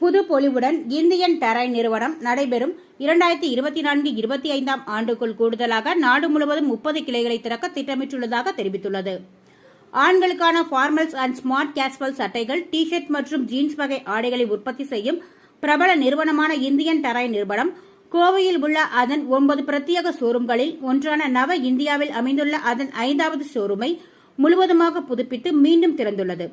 புது பொலிவுடன் Indian terrain நிறுவனம் நடைபெறும் 2024-25 ஆண்டுக்குள் கூடுதலாக நாடு முழுவதும் 30 கிளைகளை திறக்க திட்டமிட்டுள்ளதாக தெரிவித்துள்ளது. ஆண்களுக்கான ஃபார்மல்ஸ் அண்ட் ஸ்மார்ட் கேஸ்வல் சட்டைகள், டி ஷர்ட் மற்றும் ஜீன்ஸ் வகை ஆடைகளை உற்பத்தி செய்யும் பிரபல நிறுவனமான இந்தியன் டெரைன் நிறுவனம் கோவையில் உள்ள அதன் 9 பிரத்யேக ஷோரூம்களில் ஒன்றான நவ இந்தியாவில் அமைந்துள்ள அதன் 5வது ஷோரூமை முழுவதுமாக புதுப்பித்து மீண்டும் திறந்துள்ளது.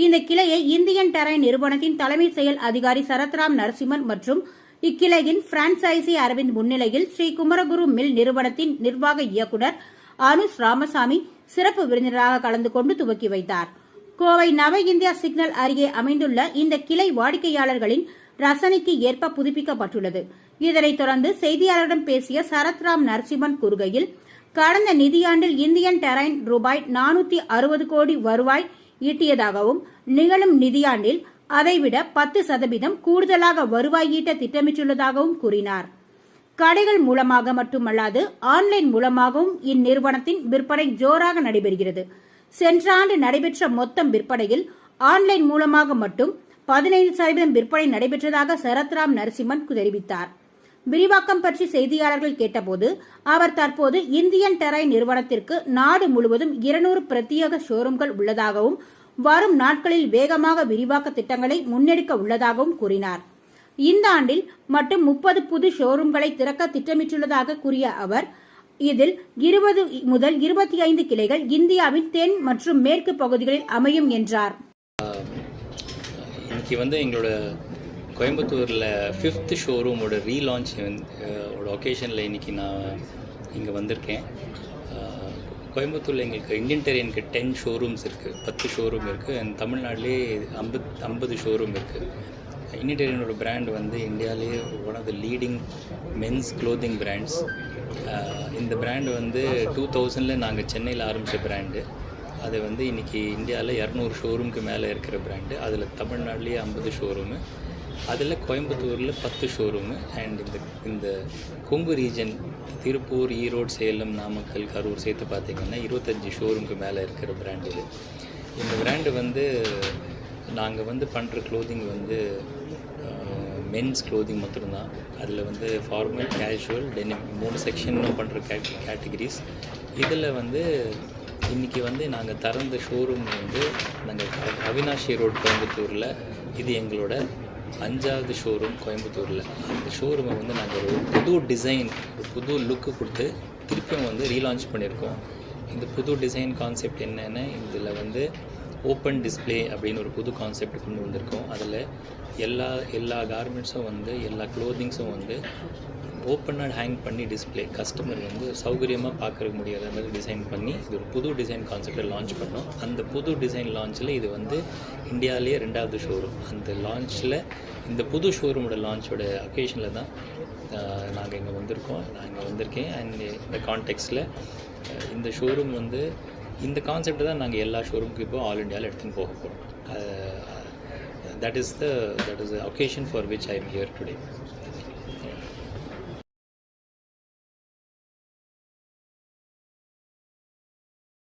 இந்த கிளையை இந்தியன் டெரைன் நிறுவனத்தின் தலைமை செயல் அதிகாரி சரத்ராம் நரசிம்மன் மற்றும் இக்கிளையின் பிரான்சைசி அரவிந்த் முன்னிலையில் ஸ்ரீ குமரகுரு மில் நிறுவனத்தின் நிர்வாக இயக்குநர் அனுஷ் ராமசாமி சிறப்பு விருந்தினராக கலந்து கொண்டு துவக்கி வைத்தார். கோவை நவ இந்தியா சிக்னல் அருகே அமைந்துள்ள இந்த கிளை வாடிக்கையாளர்களின் ரசனைக்கு ஏற்ப புதுப்பிக்கப்பட்டுள்ளது. இதனைத் தொடர்ந்து செய்தியாளர்களிடம் பேசிய சரத்ராம் நரசிம்மன் கூறுகையில், கடந்த நிதியாண்டில் இந்தியன் டெரைன் ரூபாய் 460 கோடி வருவாய் ஈட்டியதாகவும் நிகழும் நிதியாண்டில் அதைவிட 10% கூடுதலாக வருவாய் ஈட்ட திட்டமிட்டுள்ளதாகவும் கூறினார். கடைகள் மூலமாக மட்டுமல்லாது ஆன்லைன் மூலமாகவும் இந்நிறுவனத்தின் விற்பனை ஜோராக நடைபெறுகிறது. சென்ற ஆண்டு நடைபெற்ற மொத்தம் விற்பனையில் ஆன்லைன் மூலமாக மட்டும் 15% விற்பனை நடைபெற்றதாக சரத்ராம் நரசிம்மன் தெரிவித்தார். விரிவாக்கம் பற்றி செய்தியாளர்கள் கேட்டபோது அவர் தற்போது இந்தியன் டெரைன் நிறுவனத்திற்கு நாடு முழுவதும் 200 பிரத்யேக ஷோரூம்கள் உள்ளதாகவும் வரும் நாட்களில் வேகமாக விரிவாக்க திட்டங்களை முன்னெடுக்க உள்ளதாகவும் கூறினார். இந்த ஆண்டில் மட்டும் 30 புது ஷோரூம்களை திறக்க திட்டமிட்டுள்ளதாக கூறிய அவர், இதில் 20 முதல் 25 கிளைகள் இந்தியாவின் தென் மற்றும் மேற்கு பகுதிகளில் அமையும் என்றார். இன்னைக்கு எங்களோட கோயம்புத்தூரில் 5th ஷோரூமோட ரீலான்ச் ஒகேஷனில் இன்றைக்கி நான் இங்கே வந்திருக்கேன். கோயம்புத்தூரில் எங்களுக்கு இந்தியன் டெரைனுக்கு 10 ஷோரூம்ஸ் இருக்குது, 10 ஷோரூம் இருக்குது. அண்ட் தமிழ்நாட்டிலே 50 ஷோரூம் இருக்குது. இந்தியன் டெரைனோட பிராண்ட் இந்தியாவிலேயே one of the leading men's clothing brands. இந்த பிராண்டு 2000 நாங்கள் சென்னையில் ஆரம்பித்த பிராண்டு. அது இன்றைக்கி இந்தியாவில் 200 ஷோரூமுக்கு மேலே இருக்கிற பிராண்டு. அதில் தமிழ்நாட்டிலேயே 50 ஷோரூமு, அதில் கோயம்புத்தூரில் 10 ஷோரூமு. அண்ட் இந்த கொங்கு ரீஜன் திருப்பூர், ஈரோடு, சேலம், நாமக்கல், கரூர் சேர்த்து பார்த்திங்கன்னா 25 ஷோரூமுக்கு மேலே இருக்கிற பிராண்டு இது. இந்த பிராண்டு நாங்கள் பண்ணுற க்ளோதிங் மென்ஸ் க்ளோதிங் மட்டும்தான். அதில் ஃபார்மல், கேஷுவல், டெனிம் 3 செக்ஷனும் பண்ணுற கேட்டகிரிஸ். இதில் இன்றைக்கி நாங்கள் திறந்த ஷோரூம் நாங்கள் அவினாஷி ரோட் கோயம்புத்தூரில். இது எங்களோட 5வது ஷோரூம் கோயம்புத்தூரில். அந்த ஷோரூமை நாங்கள் ஒரு புது டிசைன், ஒரு புது லுக்கு கொடுத்து திருப்பியும் ரீலான்ச் பண்ணியிருக்கோம். இந்த புது டிசைன் கான்செப்ட் என்னென்னா, இதில் ஓப்பன் டிஸ்பிளே அப்படின்னு ஒரு புது கான்செப்ட் கொண்டு வந்திருக்கோம். அதில் எல்லா கார்மெண்ட்ஸும் எல்லா க்ளோதிங்ஸும் ஓப்பனாக ஹேங் பண்ணி டிஸ்பிளே, கஸ்டமர் சௌகரியமாக பார்க்க முடியாத மாதிரி டிசைன் பண்ணி இது ஒரு புது டிசைன் கான்செப்டை லான்ச் பண்ணோம். அந்த புது டிசைன் லான்ச்சில் இது இந்தியாவிலேயே 2வது ஷோரூம். அந்த லான்ச்சில் இந்த புது ஷோரூமோட லான்ச்சோட அக்கேஷனில் தான் நாங்கள் இங்கே வந்திருக்கேன். அண்ட் இந்த கான்டெக்ஸ்டில் இந்த ஷோரூம் இந்த கான்செப்ட் தான் நாங்கள் எல்லா ஷோரூமுக்கு இப்போ ஆல் இண்டியாவில் எடுத்துன்னு போக போகிறோம். that is the occasion for which I am here today.